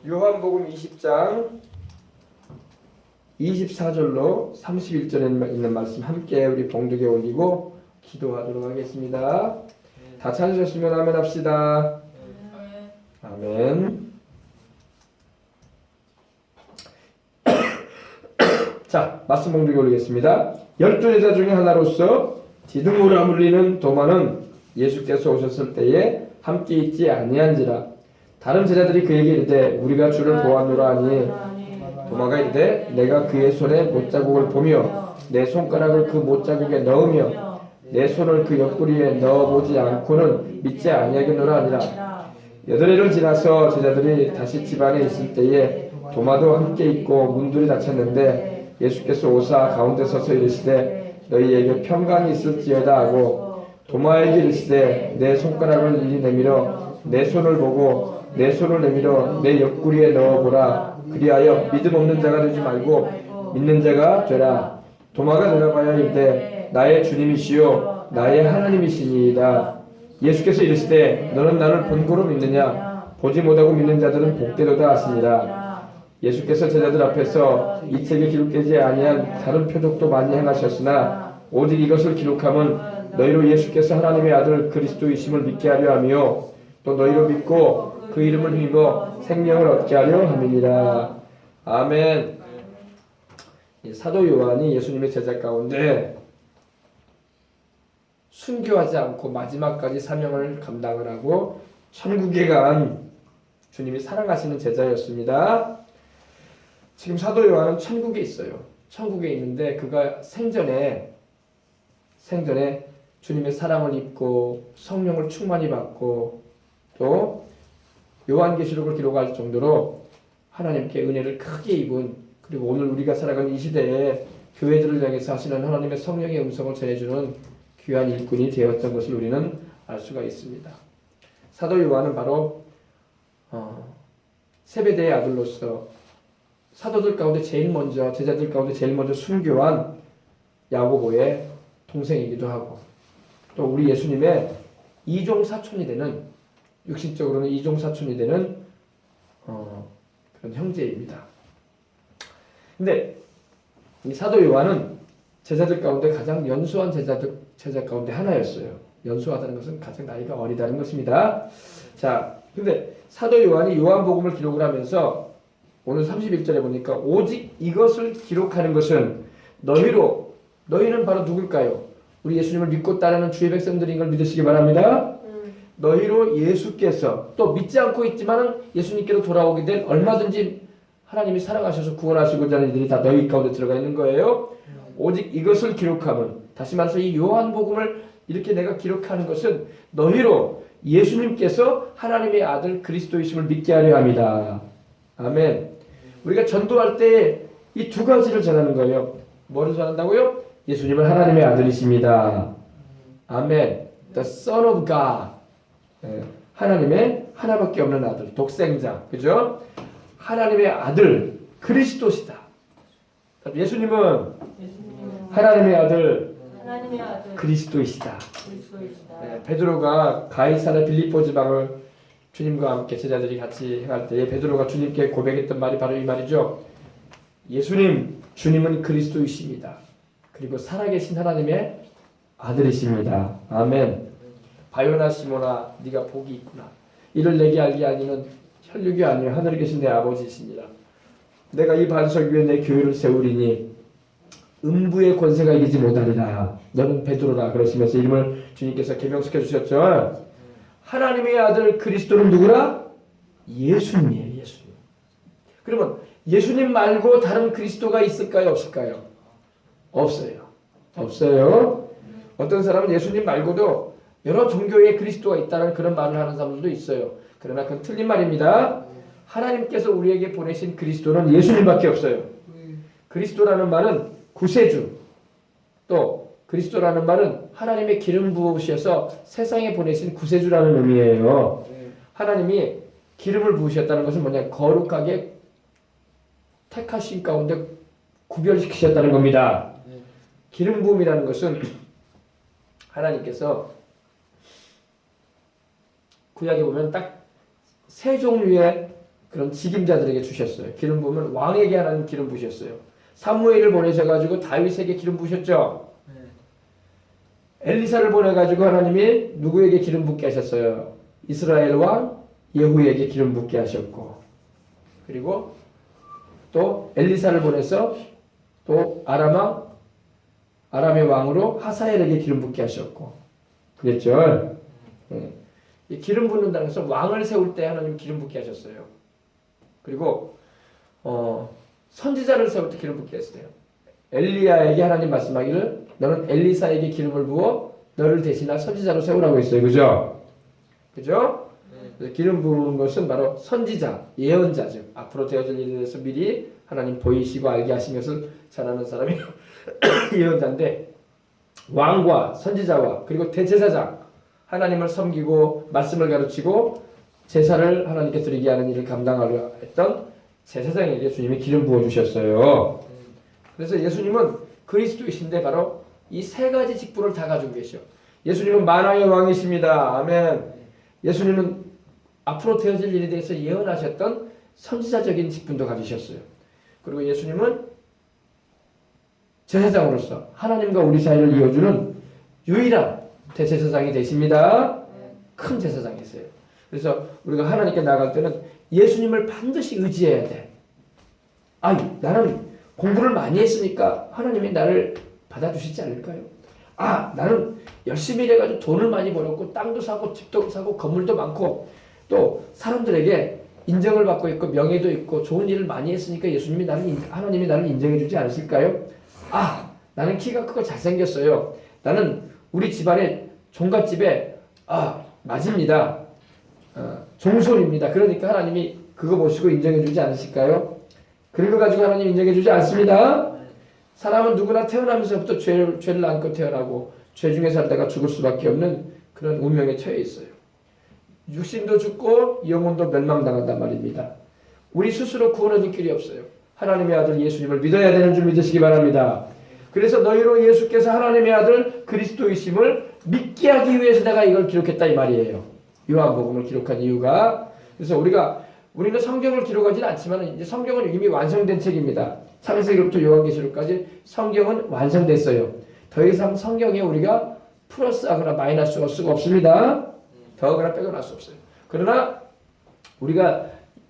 요한복음 20장 24절로 31절에 있는 말씀 함께 우리 봉독에 올리고 기도하도록 하겠습니다. 다 찾으셨으면 아멘 합시다. 아멘. 자, 말씀 봉독에 올리겠습니다. 12제자 중에 하나로서 디두모라 불리는 도마는 예수께서 오셨을 때에 함께 있지 아니한지라. 다른 제자들이 그에게 이르되 우리가 주를 보았노라 하니 도마가 이르되 내가 그의 손에 못자국을 보며 내 손가락을 그 못자국에 넣으며 내 손을 그 옆구리에 넣어보지 않고는 믿지 아니하겠노라 하니라. 8일을 지나서 제자들이 다시 집안에 있을 때에 도마도 함께 있고 문들이 닫혔는데 예수께서 오사 가운데 서서 이르시되 너희에게 평강이 있을지어다 하고 도마에게 이르시되 내 손가락을 이리 내밀어 내 손을 보고 내 손을 내밀어 내 옆구리에 넣어보라. 그리하여 믿음 없는 자가 되지 말고 믿는 자가 되라. 도마가 대답하여 이르되 나의 주님이시요 나의 하나님이시니이다. 예수께서 이르시되 너는 나를 본고로 믿느냐? 보지 못하고 믿는 자들은 복되도다 하시니라. 예수께서 제자들 앞에서 이 책에 기록되지 아니한 다른 표적도 많이 행하셨으나 오직 이것을 기록함은 너희로 예수께서 하나님의 아들 그리스도이심을 믿게 하려 하며 또 너희로 믿고 그 이름을 힘입어 생명을 얻게 하려 함이니라. 아멘. 사도 요한이 예수님의 제자 가운데 순교하지 않고 마지막까지 사명을 감당을 하고 천국에 간 주님이 사랑하시는 제자였습니다. 지금 사도 요한은 천국에 있어요. 천국에 있는데 그가 생전에 주님의 사랑을 입고 성령을 충만히 받고 또 요한계시록을 기록할 정도로 하나님께 은혜를 크게 입은, 그리고 오늘 우리가 살아가는 이 시대에 교회들을 향해서 하시는 하나님의 성령의 음성을 전해주는 귀한 일꾼이 되었던 것을 우리는 알 수가 있습니다. 사도 요한은 바로 세베대의 아들로서 사도들 가운데 제자들 가운데 제일 먼저 순교한 야고보의 동생이기도 하고 또 우리 예수님의 이종 사촌이 되는, 육신적으로는 이종 사촌이 되는 그런 형제입니다. 근데 이 사도 요한은 제자들 가운데 가장 연소한 제자 가운데 하나였어요. 연소하다는 것은 가장 나이가 어리다는 것입니다. 자, 근데 사도 요한이 요한복음을 기록을 하면서 오늘 31절에 보니까 오직 이것을 기록하는 것은 너희는 바로 누굴까요? 우리 예수님을 믿고 따르는 주의 백성들인 걸 믿으시기 바랍니다. 너희로 예수께서 또 믿지 않고 있지만 예수님께로 돌아오게 된 얼마든지 하나님이 사랑하셔서 구원하시고자 하는 이들이 다 너희 가운데 들어가 있는 거예요. 오직 이것을 기록하면, 다시 말해서 이 요한복음을 이렇게 내가 기록하는 것은 너희로 예수님께서 하나님의 아들 그리스도이심을 믿게 하려 합니다. 아멘. 우리가 전도할 때 이 두 가지를 전하는 거예요. 뭐를 전한다고요? 예수님은 하나님의 아들이십니다. 아멘. The Son of God. 하나님의 하나밖에 없는 아들, 독생자, 그죠? 하나님의 아들 그리스도시다. 예수님은 하나님의 아들 그리스도이시다. 베드로가 가이사랴 빌립보 지방을 주님과 함께 제자들이 같이 행할 때에 베드로가 주님께 고백했던 말이 바로 이 말이죠. 주님은 그리스도이십니다. 그리고 살아계신 하나님의 아들이십니다. 아멘. 바요나 시모나 네가 복이 있구나. 이를 내게 알게 하니는 혈육이 아니요 하늘에 계신 내 아버지이시니라. 내가 이 반석 위에 내 교회를 세우리니 음부의 권세가 이기지 못하리라. 너는 베드로라. 그러시면서 이름을 주님께서 개명시켜 주셨죠. 하나님의 아들 그리스도는 누구라? 예수님이에요. 예수님. 그러면 예수님 말고 다른 그리스도가 있을까요? 없을까요? 없어요. 어떤 사람은 예수님 말고도 여러 종교의 그리스도가 있다는 그런 말을 하는 사람들도 있어요. 그러나 그건 틀린 말입니다. 하나님께서 우리에게 보내신 그리스도는 예수님밖에 없어요. 그리스도라는 말은 구세주, 또 그리스도라는 말은 하나님의 기름 부으셔서 세상에 보내신 구세주라는 의미예요. 하나님이 기름을 부으셨다는 것은 뭐냐? 거룩하게 택하신 가운데 구별시키셨다는 겁니다. 기름 부음이라는 것은 하나님께서 구약에 보면 딱 세 종류의 그런 직임자들에게 주셨어요. 기름 부으면 왕에게 하나님 기름 부으셨어요. 사무엘을 보내셔가지고 다윗에게 기름 부으셨죠. 엘리사를 보내가지고 하나님이 누구에게 기름 붓게 하셨어요? 이스라엘 왕 예후에게 기름 붓게 하셨고, 그리고 또 엘리사를 보내서 또 아람의 왕으로 하사엘에게 기름 붓게 하셨고, 그랬죠. 이 기름 붓는다는 것은 왕을 세울 때 하나님 기름 붓게 하셨어요. 그리고 선지자를 세울 때 기름 붓게 했어요. 엘리야에게 하나님 말씀하기를 너는 엘리사에게 기름을 부어 너를 대신할 선지자로 세우라고 했어요. 그죠? 그죠? 기름 부은 것은 바로 선지자, 예언자죠. 앞으로 되어질 일에 대해서 미리 하나님 보이시고 알게 하신 것을 전하는 사람이 예언자인데, 왕과 선지자와 그리고 대제사장, 하나님을 섬기고 말씀을 가르치고 제사를 하나님께 드리게 하는 일을 감당하려 했던 제사장에게 주님이 기름 부어주셨어요. 그래서 예수님은 그리스도이신데 바로 이 세 가지 직분을 다 가지고 계셔. 예수님은 만왕의 왕이십니다. 아멘. 예수님은 앞으로 되어질 일에 대해서 예언하셨던 선지자적인 직분도 가지셨어요. 그리고 예수님은 제사장으로서 하나님과 우리 사이를 이어주는 유일한 대제사장이 되십니다. 큰 제사장이세요. 그래서 우리가 하나님께 나갈 때는 예수님을 반드시 의지해야 돼. 나는 공부를 많이 했으니까 하나님이 나를 받아주시지 않을까요? 나는 열심히 일해가지고 돈을 많이 벌었고 땅도 사고 집도 사고 건물도 많고 또 사람들에게 인정을 받고 있고 명예도 있고 좋은 일을 많이 했으니까 하나님이 나를 인정해주지 않으실까요? 나는 키가 크고 잘생겼어요. 나는 우리 집안의 종갓집에 맞습니다. 종손입니다. 그러니까 하나님이 그거 보시고 인정해주지 않으실까요? 그런 거 가지고 하나님 인정해주지 않습니다. 사람은 누구나 태어나면서부터 죄를 안고 태어나고 죄 중에 살다가 죽을 수밖에 없는 그런 운명에 처해 있어요. 육신도 죽고 영혼도 멸망당한단 말입니다. 우리 스스로 구원 얻을 길이 없어요. 하나님의 아들 예수님을 믿어야 되는 줄 믿으시기 바랍니다. 그래서 너희로 예수께서 하나님의 아들 그리스도이심을 믿게 하기 위해서 내가 이걸 기록했다 이 말이에요. 요한복음을 기록한 이유가, 그래서 우리는 성경을 기록하지는 않지만 이제 성경은 이미 완성된 책입니다. 창세기부터 요한계시록까지 성경은 완성됐어요. 더 이상 성경에 우리가 플러스하거나 마이너스할 수가 없습니다. 더하거나 빼거나 할 수 없어요. 그러나 우리가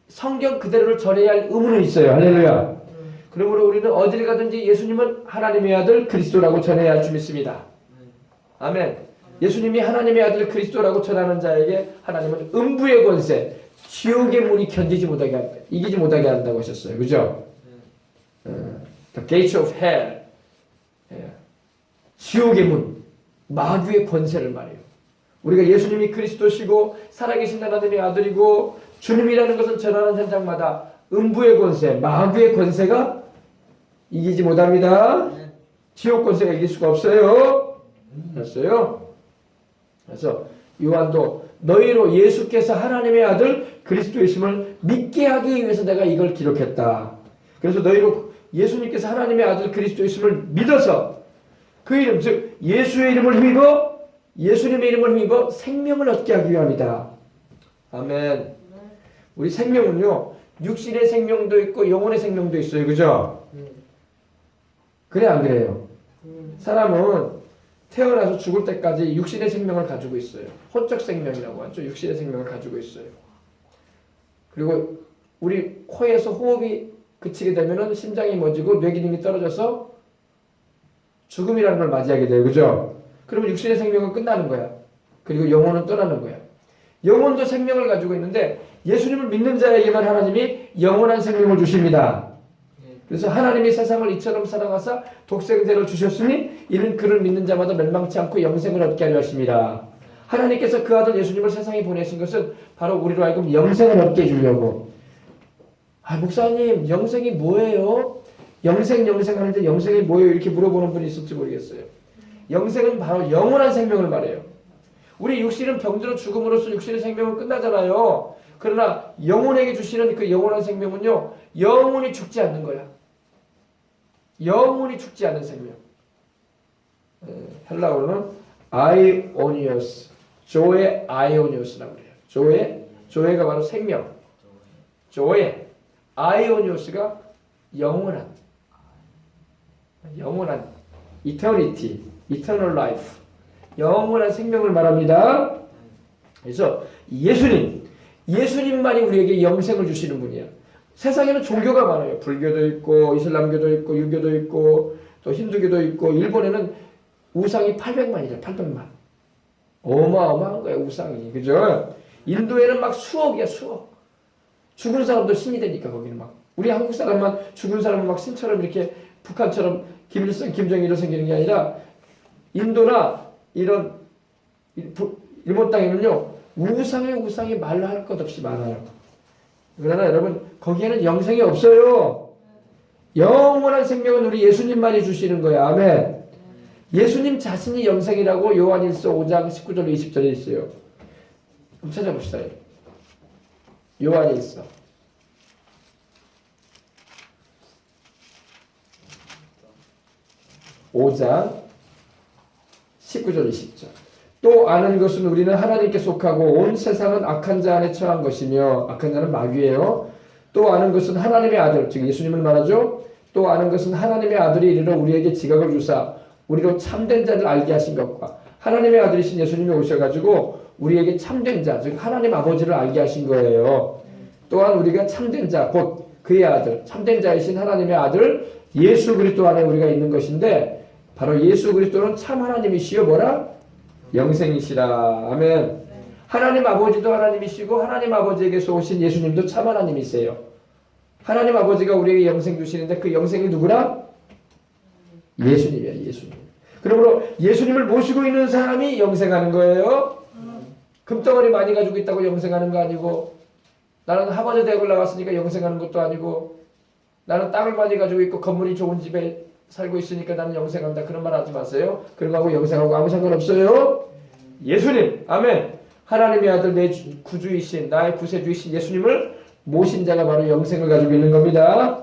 성경 그대로를 전해야 할 의무는 있어요. 할렐루야. 그러므로 우리는 어디를 가든지 예수님은 하나님의 아들 그리스도라고 전해야 할 줄 믿습니다. 아멘. 예수님이 하나님의 아들 그리스도라고 전하는 자에게 하나님은 음부의 권세, 지옥의 문이 이기지 못하게 한다고 하셨어요. 그죠? The gates of hell, 지옥의 문, 마귀의 권세를 말해요. 우리가 예수님이 그리스도시고 살아계신 하나님의 아들이고 주님이라는 것을 전하는 현장마다 음부의 권세, 마귀의 권세가 이기지 못합니다. 지옥 권세가 이길 수가 없어요. 알았어요? 그래서 요한도 너희로 예수께서 하나님의 아들 그리스도이심을 믿게 하기 위해서 내가 이걸 기록했다. 그래서 너희로 예수님께서 하나님의 아들 그리스도이심을 믿어서 그 이름, 즉 예수의 이름을 힘입어 예수님의 이름을 힘입어 생명을 얻게 하기 위함이다. 아멘. 우리 생명은요, 육신의 생명도 있고 영혼의 생명도 있어요. 그죠? 그래 안 그래요? 사람은 태어나서 죽을 때까지 육신의 생명을 가지고 있어요. 혼적 생명이라고 하죠. 육신의 생명을 가지고 있어요. 그리고 우리 코에서 호흡이 그치게 되면은 심장이 멎고 뇌기능이 떨어져서 죽음이라는 걸 맞이하게 돼요. 그죠? 그러면 육신의 생명은 끝나는 거야. 그리고 영혼은 떠나는 거야. 영혼도 생명을 가지고 있는데 예수님을 믿는 자에게만 하나님이 영원한 생명을 주십니다. 그래서 하나님이 세상을 이처럼 사랑하사 독생자를 주셨으니 이는 그를 믿는 자마다 멸망치 않고 영생을 얻게 하려 하십니다. 하나님께서 그 아들 예수님을 세상에 보내신 것은 바로 우리로 하여금 영생을 얻게 해주려고. 목사님 영생이 뭐예요? 영생 하는데 영생이 뭐예요? 이렇게 물어보는 분이 있을지 모르겠어요. 영생은 바로 영원한 생명을 말해요. 우리 육신은 병들어 죽음으로써 육신의 생명은 끝나잖아요. 그러나 영혼에게 주시는 그 영원한 생명은요, 영원히 죽지 않는 거야. 영원히 죽지 않는 생명. 헬라어로는 아이오니오스, 조의 아이오니오스라고 그래요. 조의가 바로 생명. 조에, 아이오니오스가 영원한, eternity, eternal life, 영원한 생명을 말합니다. 그래서 예수님만이 우리에게 영생을 주시는 분이야. 세상에는 종교가 많아요. 불교도 있고 이슬람교도 있고 유교도 있고 또 힌두교도 있고 일본에는 우상이 800만이죠. 800만. 어마어마한 거야 우상이. 그죠? 인도에는 막 수억이야 수억. 죽은 사람도 신이 되니까 거기는 막. 우리 한국 사람만 죽은 사람은 막 신처럼 이렇게 북한처럼 김일성, 김정일로 생기는 게 아니라 인도나 이런 일본 땅에는요 우상이 말로 할 것 없이 많아요. 그러나 여러분 거기에는 영생이 없어요. 영원한 생명은 우리 예수님만이 주시는 거야. 아멘. 예수님 자신이 영생이라고 요한일서 5장 19절 20절에 있어요. 한번 찾아봅시다. 요한일서 5장 19절 20절. 또 아는 것은 우리는 하나님께 속하고 온 세상은 악한 자 안에 처한 것이며, 악한 자는 마귀예요. 또 아는 것은 하나님의 아들, 즉 예수님을 말하죠. 또 아는 것은 하나님의 아들이 이르러 우리에게 지각을 주사 우리로 참된 자를 알게 하신 것과 하나님의 아들이신 예수님이 오셔가지고 우리에게 참된 자, 즉 하나님 아버지를 알게 하신 거예요. 또한 우리가 참된 자, 곧 그의 아들, 참된 자이신 하나님의 아들 예수 그리스도 안에 우리가 있는 것인데, 바로 예수 그리스도는 참 하나님이시여 뭐라? 영생이시라. 아멘. 하나님 아버지도 하나님이시고 하나님 아버지에게서 오신 예수님도 참 하나님이세요. 하나님 아버지가 우리에게 영생 주시는데 그 영생이 누구라? 예수님이야. 예수님. 그러므로 예수님을 모시고 있는 사람이 영생하는 거예요. 금덩어리 많이 가지고 있다고 영생하는 거 아니고, 나는 하버드 대학을 나왔으니까 영생하는 것도 아니고, 나는 땅을 많이 가지고 있고 건물이 좋은 집에 살고 있으니까 나는 영생한다. 그런 말 하지 마세요. 그런 거하고 영생하고 아무 상관없어요. 예수님. 아멘. 하나님의 아들 내 구주이신, 나의 구세주이신 예수님을 모신 자가 바로 영생을 가지고 있는 겁니다.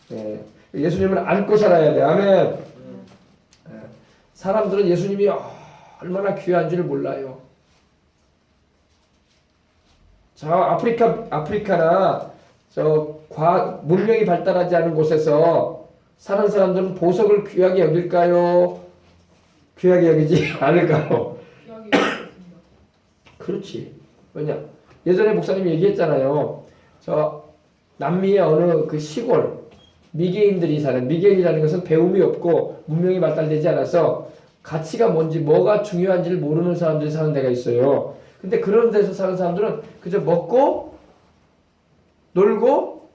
네. 예수님을 안고 살아야 돼. 아멘. 사람들은 예수님이 얼마나 귀한 줄 몰라요. 저 아프리카나 문명이 발달하지 않은 곳에서 사는 사람들은 보석을 귀하게 여길까요? 귀하게 여기지 않을까요? 그렇지. 왜냐? 예전에 목사님이 얘기했잖아요. 저 남미의 어느 그 시골 미개인들이 사는, 미개인이라는 것은 배움이 없고 문명이 발달되지 않아서 가치가 뭔지 뭐가 중요한지를 모르는 사람들이 사는 데가 있어요. 근데 그런 데서 사는 사람들은 그저 먹고 놀고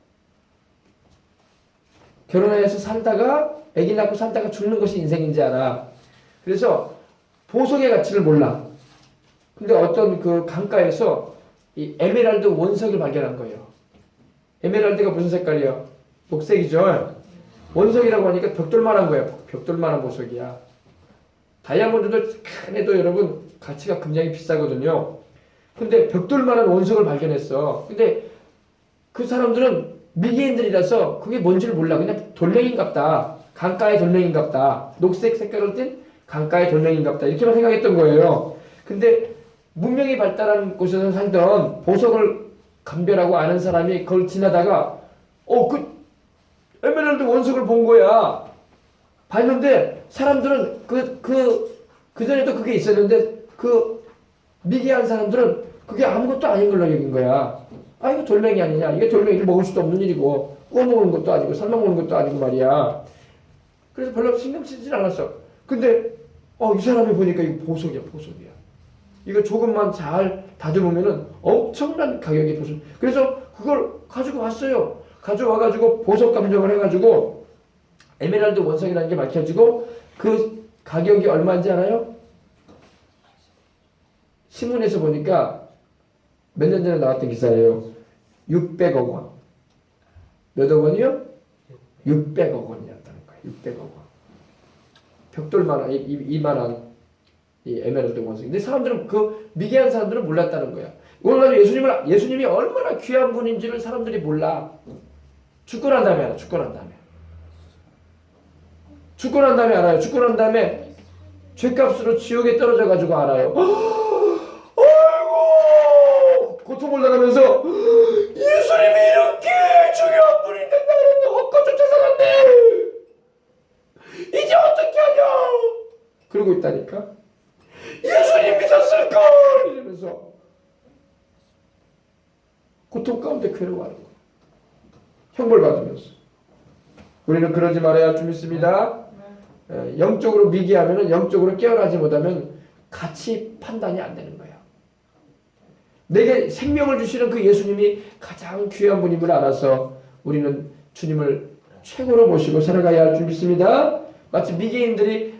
결혼해서 살다가 아기 낳고 살다가 죽는 것이 인생인지 알아. 그래서 보석의 가치를 몰라. 근데 어떤 그 강가에서 이 에메랄드 원석을 발견한 거예요. 에메랄드가 무슨 색깔이야? 녹색이죠. 원석이라고 하니까 벽돌만한 거야. 벽돌만한 보석이야. 다이아몬드도 큰 애도 여러분 가치가 굉장히 비싸거든요. 근데 벽돌만한 원석을 발견했어. 근데 그 사람들은 미개인들이라서 그게 뭔지를 몰라. 그냥 돌멩이인갑다. 강가의 돌멩이인갑다. 녹색 색깔을 띤 강가의 돌멩이인갑다. 이렇게만 생각했던 거예요. 근데 문명이 발달한 곳에서 살던 보석을 감별하고 아는 사람이 그걸 지나다가 그 에메랄드 원석을 본 거야. 봤는데 사람들은 그 전에도 그게 있었는데 그 미개한 사람들은 그게 아무것도 아닌 걸로 여긴 거야. 이거 돌멩이 아니냐. 이게 돌멩이 먹을 수도 없는 일이고 구워 먹는 것도 아니고 삶아 먹는 것도 아니고 말이야. 그래서 별로 신경 쓰지 않았어. 근데 이 사람이 보니까 이거 보석이야. 이거 조금만 잘 다듬으면은 엄청난 가격의 보석. 그래서 그걸 가지고 왔어요. 가져와가지고 보석 감정을 해가지고 에메랄드 원석이라는 게 밝혀지고 그 가격이 얼마인지 알아요? 신문에서 보니까 몇 년 전에 나왔던 기사예요. 600억 원. 몇 억 원이요? 600억 원이었다는 거예요. 600억 원. 벽돌만한 이만한 이 에메랄드 원석. 근데 사람들은 그 미개한 사람들은 몰랐다는 거야. 오늘 예수님이 얼마나 귀한 분인지를 사람들이 몰라. 죽고 난 다음에 알아. 죽고 난 다음에 알아요. 죽고 난 다음에 죄값으로 지옥에 떨어져 가지고 알아요. 아이고 고통을 당하면서 예수님이 형벌 받으면서. 우리는 그러지 말아야 할 줄 믿습니다. 영적으로 미개하면, 영적으로 깨어나지 못하면 가치 판단이 안 되는 거예요. 내게 생명을 주시는 그 예수님이 가장 귀한 분임을 알아서 우리는 주님을 최고로 모시고 살아가야 할 줄 믿습니다. 마치 미개인들이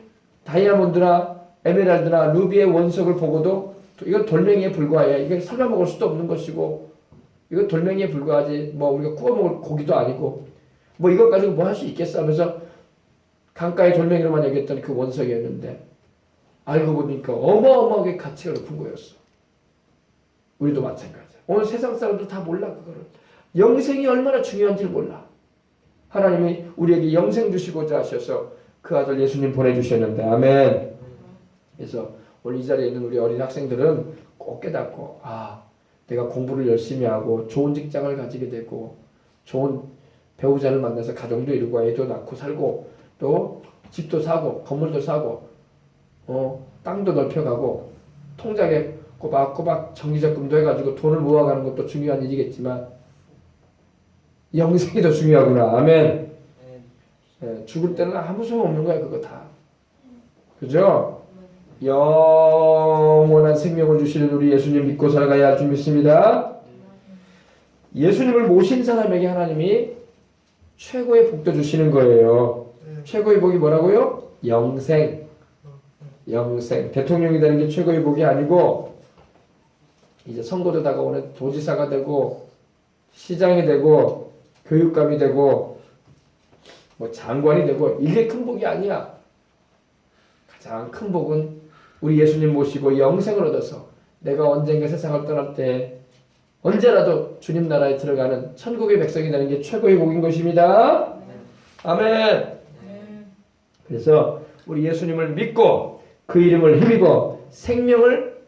다이아몬드나 에메랄드나 루비의 원석을 보고도 이건 돌멩이에 불과해. 이게 삶아 먹을 수도 없는 것이고, 이거 돌멩이에 불과하지. 뭐 우리가 구워 먹을 고기도 아니고, 뭐 이것 가지고 뭐 할 수 있겠어 하면서 강가의 돌멩이로만 여겼던 그 원석이었는데, 알고 보니까 어마어마하게 가치가 높은 거였어. 우리도 마찬가지야. 오늘 세상 사람들 다 몰라 그거를. 영생이 얼마나 중요한지 몰라. 하나님이 우리에게 영생 주시고자 하셔서 그 아들 예수님 보내주셨는데, 아멘. 그래서 오늘 이 자리에 있는 우리 어린 학생들은 꼭 깨닫고, 내가 공부를 열심히 하고 좋은 직장을 가지게 되고 좋은 배우자를 만나서 가정도 이루고 애도 낳고 살고 또 집도 사고 건물도 사고 땅도 넓혀가고 통장에 꼬박꼬박 정기적금도 해가지고 돈을 모아가는 것도 중요한 일이겠지만 영생이 더 중요하구나. 아멘. 죽을 때는 아무 소용 없는 거야 그거 다. 그죠? 영원한 생명을 주시는 우리 예수님 믿고 살아가야 할 줄 믿습니다. 예수님을 모신 사람에게 하나님이 최고의 복도 주시는 거예요. 최고의 복이 뭐라고요? 영생. 영생. 대통령이 되는 게 최고의 복이 아니고 이제 선거도 다가오는 도지사가 되고 시장이 되고 교육감이 되고 뭐 장관이 되고 이게 큰 복이 아니야. 가장 큰 복은 우리 예수님 모시고 영생을 얻어서 내가 언젠가 세상을 떠날 때 언제라도 주님 나라에 들어가는 천국의 백성이 되는 게 최고의 복인 것입니다. 아멘. 그래서 우리 예수님을 믿고 그 이름을 힘입어 생명을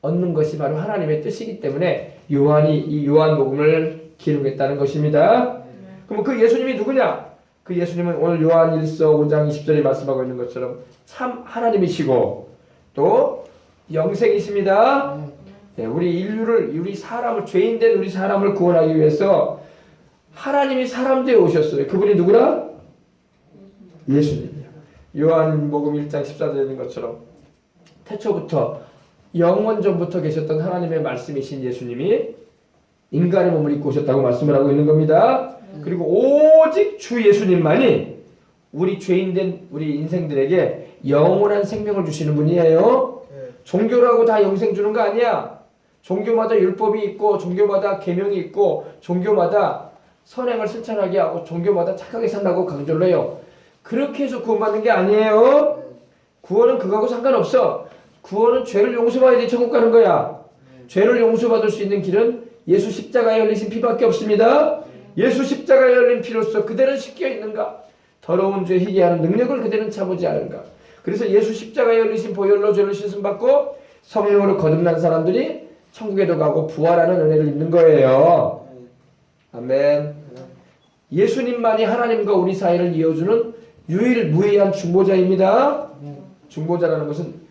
얻는 것이 바로 하나님의 뜻이기 때문에 요한이 이 요한복음을 기록했다는 것입니다. 그럼 그 예수님이 누구냐? 그 예수님은 오늘 요한 1서 5장 20절에 말씀하고 있는 것처럼 참 하나님이시고 또 영생이십니다. 네, 우리 사람을 죄인된 우리 사람을 구원하기 위해서 하나님이 사람 되어 오셨어요. 그분이 누구라? 예수님이요. 요한복음 1장 14절에 있는 것처럼 태초부터 영원전부터 계셨던 하나님의 말씀이신 예수님이 인간의 몸을 입고 오셨다고 말씀을 하고 있는 겁니다. 그리고 오직 주 예수님만이 우리 죄인된 우리 인생들에게 영원한 생명을 주시는 분이에요. 종교라고 다 영생 주는 거 아니야. 종교마다 율법이 있고 종교마다 계명이 있고 종교마다 선행을 실천하게 하고 종교마다 착하게 산다고 강조를 해요. 그렇게 해서 구원받는 게 아니에요. 구원은 그거하고 상관없어. 구원은 죄를 용서받아야 천국 가는 거야. 죄를 용서받을 수 있는 길은 예수 십자가에 흘리신 피밖에 없습니다. 예수 십자가에 흘린 피로써 그대는 씻겨 있는가? 더러운 죄 희게 하는 능력을 그대는 참지 않은가? 그래서 예수 십자가에 흘리신 보혈로 죄를 씻음받고 성령으로 거듭난 사람들이 천국에도 가고 부활하는 은혜를 입는 거예요. 아멘. 예수님만이 하나님과 우리 사이를 이어주는 유일무이한 중보자입니다. 중보자라는 것은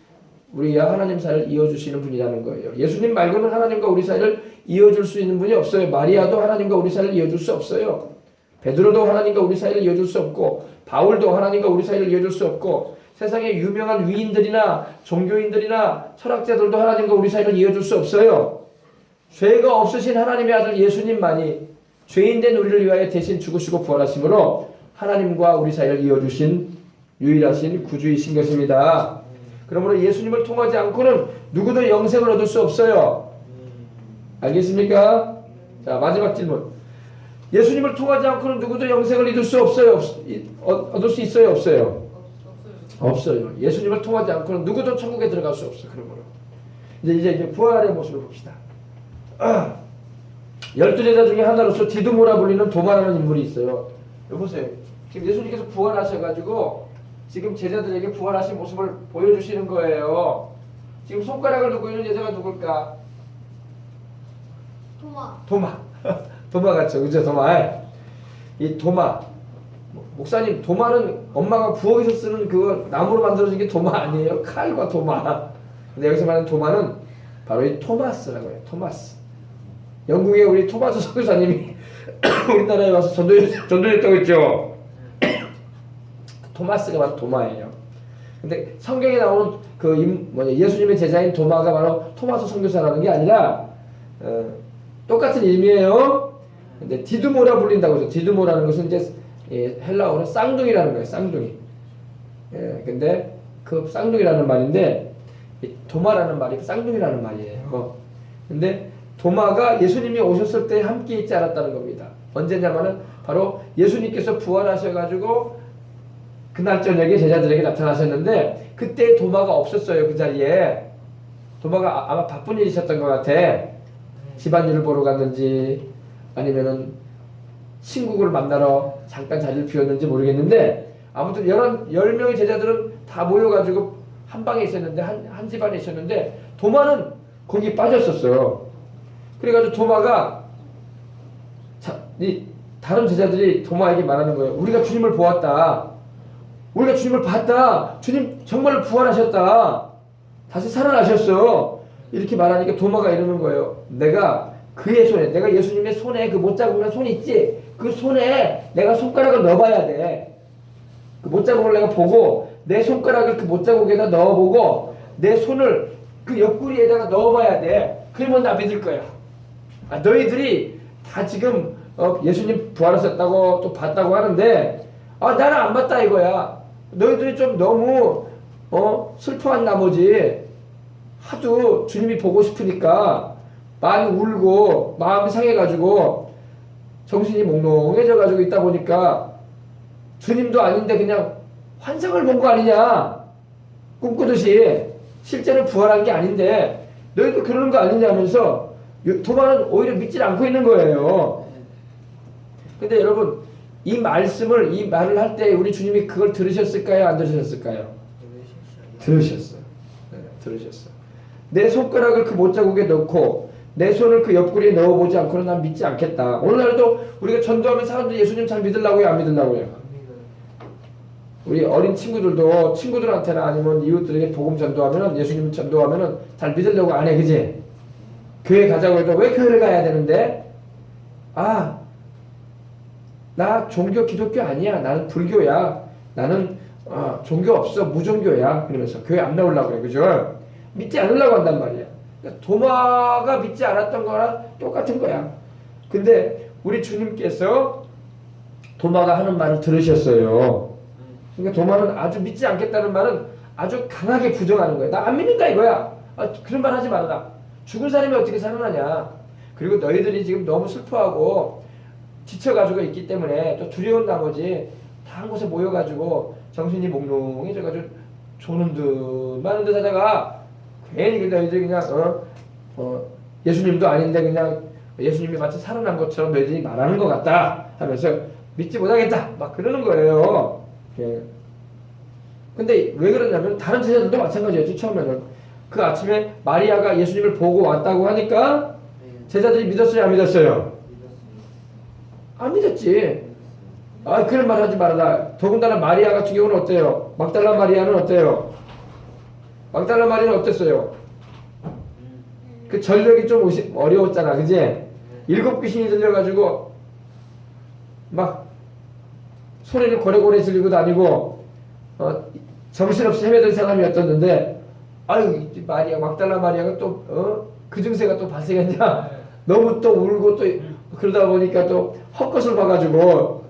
우리와 하나님 사이를 이어주시는 분이라는 거예요. 예수님 말고는 하나님과 우리 사이를 이어줄 수 있는 분이 없어요. 마리아도 하나님과 우리 사이를 이어줄 수 없어요. 베드로도 하나님과 우리 사이를 이어줄 수 없고 바울도 하나님과 우리 사이를 이어줄 수 없고 세상의 유명한 위인들이나 종교인들이나 철학자들도 하나님과 우리 사이를 이어줄 수 없어요. 죄가 없으신 하나님의 아들 예수님만이 죄인된 우리를 위하여 대신 죽으시고 부활하심으로 하나님과 우리 사이를 이어주신 유일하신 구주이신 것입니다. 그러므로 예수님을 통하지 않고는 누구도 영생을 얻을 수 없어요. 알겠습니까? 자, 마지막 질문. 예수님을 통하지 않고는 누구도 영생을 얻을 수 없어요? 얻을 수 있어요? 없어요? 없어요. 예수님을 통하지 않고는 누구도 천국에 들어갈 수 없어요. 그러므로 이제 부활의 모습을 봅시다. 12제자 중에 하나로서 디두모라 불리는 도마라는 인물이 있어요. 여보세요. 지금 예수님께서 부활하셔가지고 지금 제자들에게 부활하신 모습을 보여주시는 거예요. 지금 손가락을 들고 있는 제자가 누굴까? 도마. 도마 같죠, 그죠? 도마. 이 도마. 목사님, 도마는 엄마가 부엌에서 쓰는 그 나무로 만들어진 게 도마 아니에요? 칼과 도마. 근데 여기서 말하는 도마는 바로 이 토마스라고 해요. 토마스. 영국의 우리 토마스 선교사님이 우리나라에 와서 전도했다고 했죠. 토마스가 바로 도마예요. 근데 성경에 나오는 예수님의 제자인 도마가 바로 토마스 선교사라는 게 아니라 똑같은 의미예요. 근데 디두모라 불린다고 해서 디두모라는 것은 이제 헬라어로 쌍둥이라는 거예요. 쌍둥이. 근데 그 쌍둥이라는 말인데 도마라는 말이 쌍둥이라는 말이에요. 근데 도마가 예수님이 오셨을 때 함께 있지 않았다는 겁니다. 언제냐면은 바로 예수님께서 부활하셔가지고 그날 저녁에 제자들에게 나타나셨는데 그때 도마가 없었어요. 그 자리에. 도마가 아마 바쁜 일이 있었던 것 같아. 집안일을 보러 갔는지 아니면은 친구를 만나러 잠깐 자리를 비웠는지 모르겠는데 아무튼 10명의 제자들은 다 모여가지고 한 방에 있었는데 한 집안에 있었는데 도마는 거기 빠졌었어요. 그래가지고 도마가 다른 제자들이 도마에게 말하는 거예요. 우리가 주님을 보았다. 우리가 주님을 봤다. 주님 정말로 부활하셨다. 다시 살아나셨어. 이렇게 말하니까 도마가 이러는 거예요. 내가 그의 손에, 내가 예수님의 손에 그 못자국난 손이 있지. 그 손에 내가 손가락을 넣어봐야 돼. 그 못자국을 내가 보고 내 손가락을 그 못자국에다 넣어보고 내 손을 그 옆구리에다가 넣어봐야 돼. 그러면 나 믿을 거야. 너희들이 다 지금 예수님 부활하셨다고 또 봤다고 하는데 나는 안 봤다 이거야. 너희들이 좀 너무 슬퍼한 나머지 하도 주님이 보고 싶으니까 많이 울고 마음이 상해가지고 정신이 몽롱해져가지고 있다 보니까 주님도 아닌데 그냥 환상을 본 거 아니냐. 꿈꾸듯이 실제로 부활한 게 아닌데 너희도 그러는 거 아니냐면서 도마는 오히려 믿질 않고 있는 거예요. 근데 여러분 이 말을 할 때 우리 주님이 그걸 들으셨을까요? 안 들으셨을까요? 들으셨어요. 네, 들으셨어요. 내 손가락을 그 못자국에 넣고 내 손을 그 옆구리에 넣어보지 않고는 난 믿지 않겠다. 오늘날도 우리가 전도하면 사람들이 예수님 잘 믿으려고요? 안 믿으려고요? 우리 어린 친구들도 친구들한테나 아니면 이웃들에게 복음 전도하면 예수님 전도하면 잘 믿으려고 안 해. 그지? 교회 가자고 해도 왜 교회를 가야 되는데? 나 종교 기독교 아니야. 나는 불교야. 나는 종교 없어. 무종교야. 그러면서 교회 안 나오려고 그래. 그죠? 믿지 않으려고 한단 말이야. 그러니까 도마가 믿지 않았던 거랑 똑같은 거야. 근데 우리 주님께서 도마가 하는 말을 들으셨어요. 그러니까 도마는 아주 믿지 않겠다는 말은 아주 강하게 부정하는 거야. 나 안 믿는다 이거야. 그런 말 하지 말아라. 죽은 사람이 어떻게 살아나냐. 그리고 너희들이 지금 너무 슬퍼하고 지쳐가지고 있기 때문에 또 두려운 나머지 다 한 곳에 모여가지고 정신이 몽롱해져가지고 조는 듯 마는 듯 하다가 괜히 너희들이 그냥 예수님도 아닌데 그냥 예수님이 마치 살아난 것처럼 너희들이 말하는 것 같다 하면서 믿지 못하겠다 막 그러는 거예요. 예. 근데 왜 그러냐면 다른 제자들도 마찬가지였죠. 처음에는 그 아침에 마리아가 예수님을 보고 왔다고 하니까 제자들이 믿었어요? 안 믿었어요? 안 믿었지. 그런 말 하지 말아라. 더군다나 마리아 같은 경우는 어때요? 막달라 마리아는 어때요? 막달라 마리아는 어땠어요? 그 전력이 좀 어려웠잖아. 그지? 7 귀신이 들려가지고 막 소리를 고래고래 지르고 다니고 정신없이 헤매던 사람이었었는데 마리아 막달라 마리아가 또 그 증세가 또 발생했냐. 너무 또 울고 또 그러다 보니까 또 헛것을 봐가지고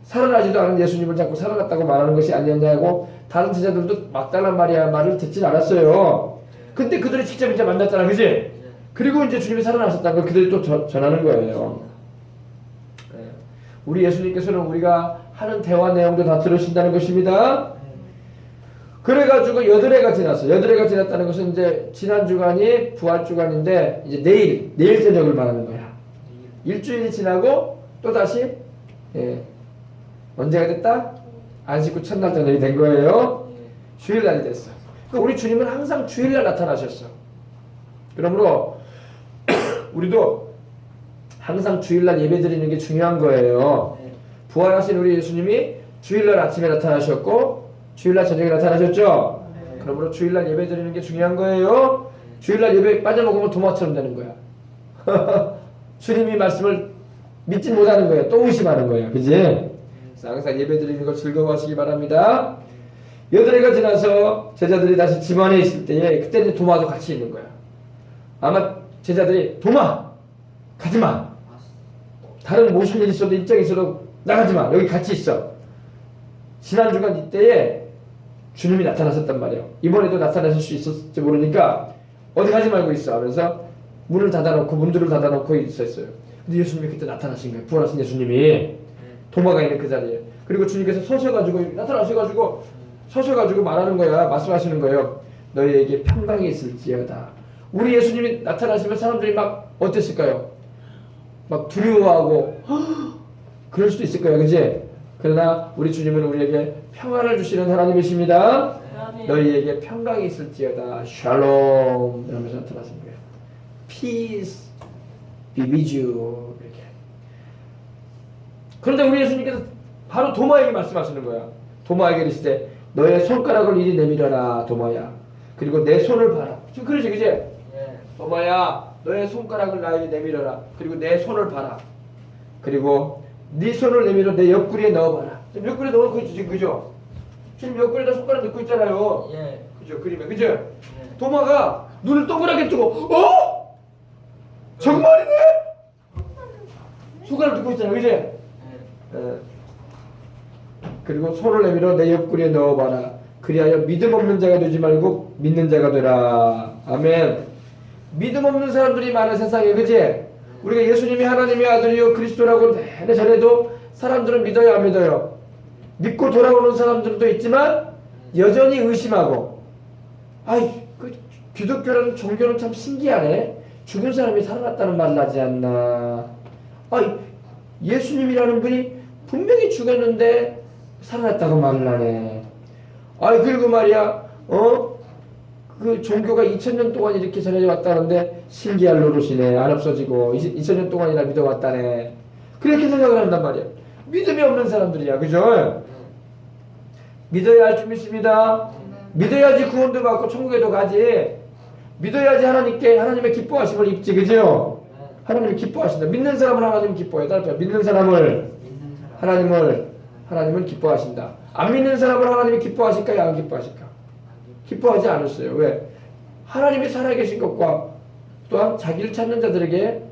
살아나지도 않은 예수님을 자꾸 살아났다고 말하는 것이 아니었냐고 다른 제자들도 막달라 마리아 말을 듣진 않았어요. 근데 그들이 직접 이제 만났잖아. 그지? 그리고 이제 주님이 살아나셨다는 걸 그들이 또 전하는 거예요. 우리 예수님께서는 우리가 하는 대화 내용도 다 들으신다는 것입니다. 그래가지고 8회가 지났어. 8회가 지났다는 것은 이제 지난 주간이 부활 주간인데 이제 내일 저녁을 말하는 거야. 일주일이 지나고 또 다시 언제가 됐다? 안식구 첫날 저녁이 된 거예요. 주일날이 됐어. 그러니까 우리 주님은 항상 주일날 나타나셨어. 그러므로 우리도 항상 주일날 예배 드리는 게 중요한 거예요. 부활하신 우리 예수님이 주일날 아침에 나타나셨고 주일날 저녁에 나타나셨죠? 그러므로 주일날 예배 드리는 게 중요한 거예요. 주일날 예배 빠져먹으면 도마처럼 되는 거야. 주님이 말씀을 믿지 못하는 거예요. 또 의심하는 거예요. 그지? 그래서 항상 예배 드리는 거 즐거워하시기 바랍니다. 8해가 지나서 제자들이 다시 집 안에 있을 때에 그때는 도마도 같이 있는 거야. 아마 제자들이 도마 가지마. 다른 무슨 일 있어도 입장이 있어도 나가지마. 여기 같이 있어. 지난주간 이때에 주님이 나타나셨단 말이에요. 이번에도 나타나실 수 있을지 모르니까 어디 가지 말고 있어 하면서 문들을 닫아놓고 있었어요. 근데 예수님이 그때 나타나신 거예요. 부활하신 예수님이 도마가 있는 그 자리에. 그리고 주님께서 서셔가지고 말하는 거야. 말씀하시는 거예요. 너희에게 평강이 있을지어다. 우리 예수님이 나타나시면 사람들이 막 어땠을까요? 막 두려워하고 그럴 수도 있을 거예요. 그지? 그러나 우리 주님은 우리에게 평안을 주시는 하나님이십니다. 너희에게 평강이 있을지어다. 샬롬 이러면서 나타나신 거예요. Peace be with you. 이렇게. 그런데 우리 예수님께서 바로 도마에게 말씀하시는 거야. 도마에게 이르시되 너의 손가락을 이리 내밀어라 도마야. 그리고 내 손을 봐라. 지금 그러지 그지? 도마야 너의 손가락을 나에게 내밀어라. 그리고 내 손을 봐라. 그리고 네 손을 내밀어 내 옆구리에 넣어봐라. 지금 옆구리에 넣어놓고 있지 지금 그죠? 지금 옆구리에다 손가락 넣고 있잖아요. 그죠? 그림에 그죠? 도마가 눈을 동그랗게 뜨고 정말이네? 손가락 넣고 있잖아 그지? 그리고 손을 내밀어 내 옆구리에 넣어봐라. 그리하여 믿음 없는 자가 되지 말고 믿는 자가 되라. 아멘. 믿음 없는 사람들이 많은 세상에 그지? 우리가 예수님이 하나님의 아들이요 그리스도라고 내내 전해도 사람들은 믿어요 안 믿어요? 믿고 돌아오는 사람들도 있지만 여전히 의심하고 그 기독교라는 종교는 참 신기하네. 죽은 사람이 살아났다는 말을 하지 않나. 예수님이라는 분이 분명히 죽었는데 살아났다고 말을 하네. 그리고 말이야 그 종교가 2000년 동안 이렇게 전해져 왔다는데 신기할 노릇이네. 안 없어지고 2000년 동안이나 믿어왔다네. 그렇게 생각을 한단 말이야. 믿음이 없는 사람들이야. 그죠? 믿어야 할 줄 믿습니다. 믿어야지 구원도 받고 천국에도 가지. 믿어야지 하나님의 기뻐하심을 입지. 그죠? 하나님이 기뻐하신다. 믿는 사람은 하나님 기뻐해. 따라서 믿는 사람을 하나님은 기뻐하신다. 안 믿는 사람을 하나님이 기뻐하실까요? 안 기뻐하실까? 기뻐하지 않았어요. 왜? 하나님이 살아계신 것과 또한 자기를 찾는 자들에게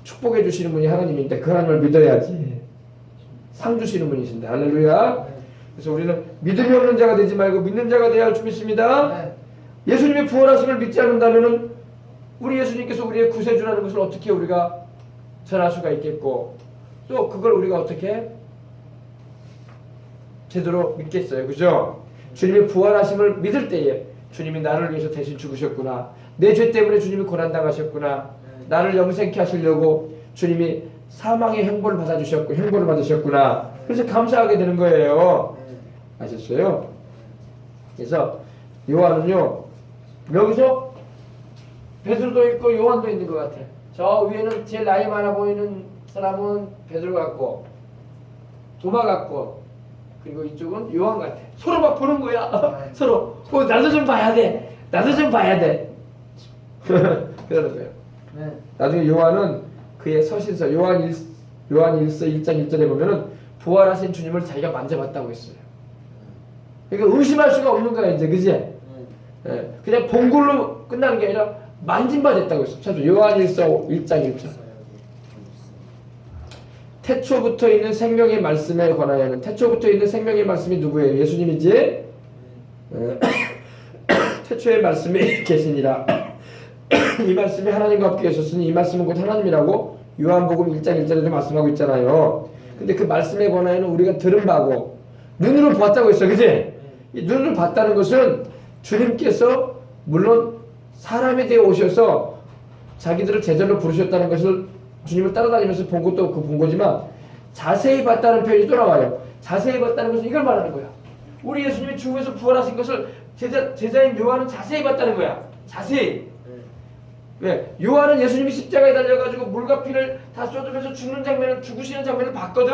축복해 주시는 분이 하나님인데 그 하나님을 믿어야지. 상 주시는 분이신데. 할렐루야. 그래서 우리는 믿음이 없는 자가 되지 말고 믿는 자가 되어야 할 줄 믿습니다. 예수님의 부활하심을 믿지 않는다면은 우리 예수님께서 우리의 구세주라는 것을 어떻게 우리가 전할 수가 있겠고 또 그걸 우리가 어떻게 제대로 믿겠어요. 그죠? 주님의 부활하심을 믿을 때에 주님이 나를 위해서 대신 죽으셨구나. 내 죄 때문에 주님이 고난당하셨구나. 나를 영생케 하시려고 주님이 사망의 형벌을 받으셨구나. 그래서 감사하게 되는 거예요. 아셨어요? 그래서 요한은요. 여기서 베드로도 있고 요한도 있는 것 같아. 저 위에는 제일 나이 많아 보이는 사람은 베드로 같고 도마 같고 그리고 이쪽은 요한 같아. 서로 막 보는 거야. 서로 나도 좀 봐야 돼. 그러는 거예요. 나중에 요한은 그의 서신서 요한 1서 1장 1절에 보면은 부활하신 주님을 자기가 만져봤다고 했어요. 그러니까 의심할 수가 없는 거야 이제 그지? 그냥 본 걸로 끝나는 게 아니라 만진 바 됐다고 했어. 찾아 요한 1서 1장 1절. 태초부터 있는 생명의 말씀에 관하여는 태초부터 있는 생명의 말씀이 누구예요? 예수님이지? 태초의 말씀이 계시니라. 이 말씀이 하나님과 함께 계셨으니 이 말씀은 곧 하나님이라고 요한복음 1장 1절에도 말씀하고 있잖아요. 근데 그 말씀에 관하여는 우리가 들은 바고 눈으로 보았다고 했어. 그치? 이 눈으로 봤다는 것은 주님께서 물론 사람이 되어 오셔서 자기들을 제자로 부르셨다는 것을 주님을 따라다니면서 본 것도 본 거지만 자세히 봤다는 표현이 또 나와요. 자세히 봤다는 것은 이걸 말하는 거야. 우리 예수님이 죽음에서 부활하신 것을 제자인 요한은 자세히 봤다는 거야. 자세히. 왜? 요한은 예수님이 십자가에 달려가지고 물과 피를 다 쏟으면서 죽으시는 장면을 봤거든.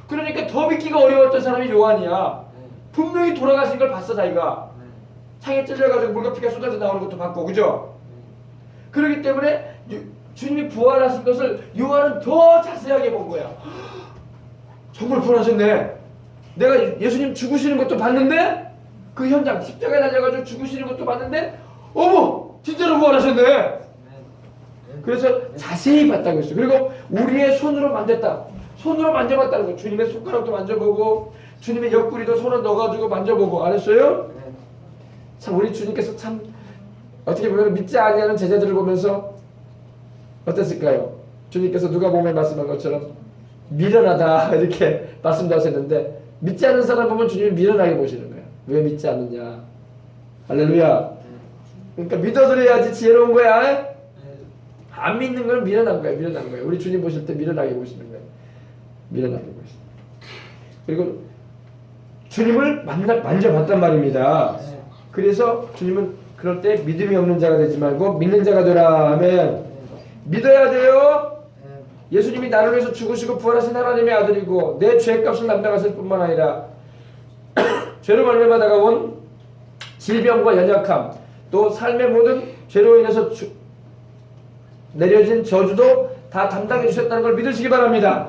그러니까 더 믿기가 어려웠던 사람이 요한이야. 분명히 돌아가신 걸 봤어 자기가. 창에 찔려가지고 물과 피가 쏟아져 나오는 것도 봤고 그죠? 그렇기 때문에 주님이 부활하신 것을 요한은 더 자세하게 본 거야. 정말 부활하셨네. 내가 예수님 죽으시는 것도 봤는데, 그 현장 십자가에 달려가지고 죽으시는 것도 봤는데, 어머 진짜로 부활하셨네. 그래서 자세히 봤다고 했어요. 그리고 우리의 손으로 만졌다. 손으로 만져봤다는 거예요. 주님의 손가락도 만져보고 주님의 옆구리도 손을 넣어가지고 만져보고. 알았어요? 참 우리 주님께서 참 어떻게 보면 믿지 아니하는 제자들을 보면서 어땠을까요? 주님께서 누가복음에 말씀한 것처럼 미련하다 이렇게 말씀도 하셨는데, 믿지 않는 사람 보면 주님이 미련하게 보시는 거예요. 왜 믿지 않느냐. 할렐루야. 그러니까 믿어드려야지 지혜로운 거야. 안 믿는 건 미련한 거예요. 미련한 거예요. 우리 주님 보실 때 미련하게 보시는 거예요. 미련하게 보시는 거예요. 그리고 주님을 만져봤단 말입니다. 그래서 주님은 그럴 때 믿음이 없는 자가 되지 말고 믿는 자가 되라 하면, 믿어야 돼요. 예수님이 나를 위해서 죽으시고 부활하신 하나님의 아들이고 내 죄값을 담당하실 뿐만 아니라 죄로 말미암아 다가온 질병과 연약함, 또 삶의 모든 죄로 인해서 내려진 저주도 다 담당해 주셨다는 걸 믿으시기 바랍니다.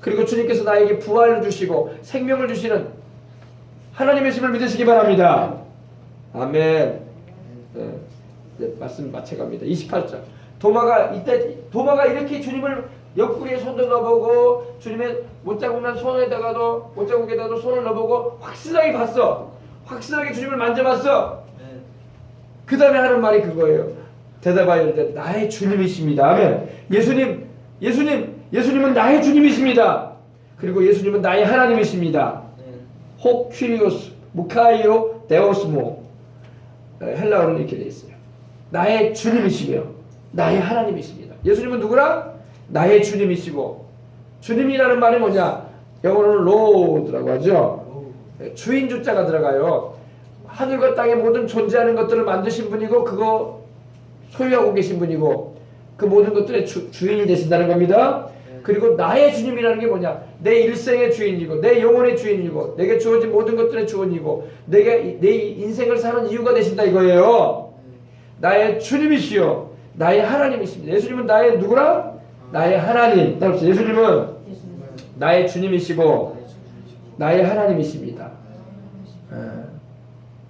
그리고 주님께서 나에게 부활을 주시고 생명을 주시는 하나님이심을 믿으시기 바랍니다. 아멘. 네, 말씀 마쳐갑니다. 28절. 도마가 이렇게 주님을 옆구리에 손도 넣어보고 주님의 못자국난 못자국에다도 손을 넣어보고 확실하게 봤어. 확실하게 주님을 만져봤어. 그 다음에 하는 말이 그거예요. 대답하여 이르되 나의 주님이십니다. 아멘. 예수님은 나의 주님이십니다. 그리고 예수님은 나의 하나님이십니다. 혹 퀴리오스 무카이오 데오스모, 헬라어는 이렇게 되어 있어요. 나의 주님이시며 나의 하나님이십니다. 예수님은 누구라? 나의 주님이시고, 주님이라는 말이 뭐냐? 영어로는 로드라고 하죠. 주인 주자가 들어가요. 하늘과 땅의 모든 존재하는 것들을 만드신 분이고 그거 소유하고 계신 분이고 그 모든 것들의 주인이 되신다는 겁니다. 그리고 나의 주님이라는 게 뭐냐? 내 일생의 주인이고 내 영혼의 주인이고 내게 주어진 모든 것들의 주인이고 내 인생을 사는 이유가 되신다 이거예요. 나의 주님이시요 나의 하나님이십니다. 예수님은 나의 누구라? 나의 하나님. 예수님은 나의 주님이시고 나의 하나님이십니다.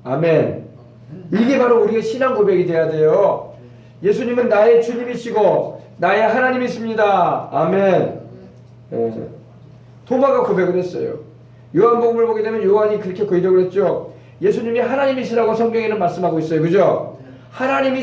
아멘. 이게 바로 우리의 신앙 고백이 돼야 돼요. 예수님은 나의 주님이시고 나의 하나님이십니다. 아멘. 토마가 고백을 했어요. 요한복음을 보게 되면 요한이 그렇게 고백을 했죠. 예수님이 하나님이시라고 성경에는 말씀하고 있어요. 그죠? 하나님이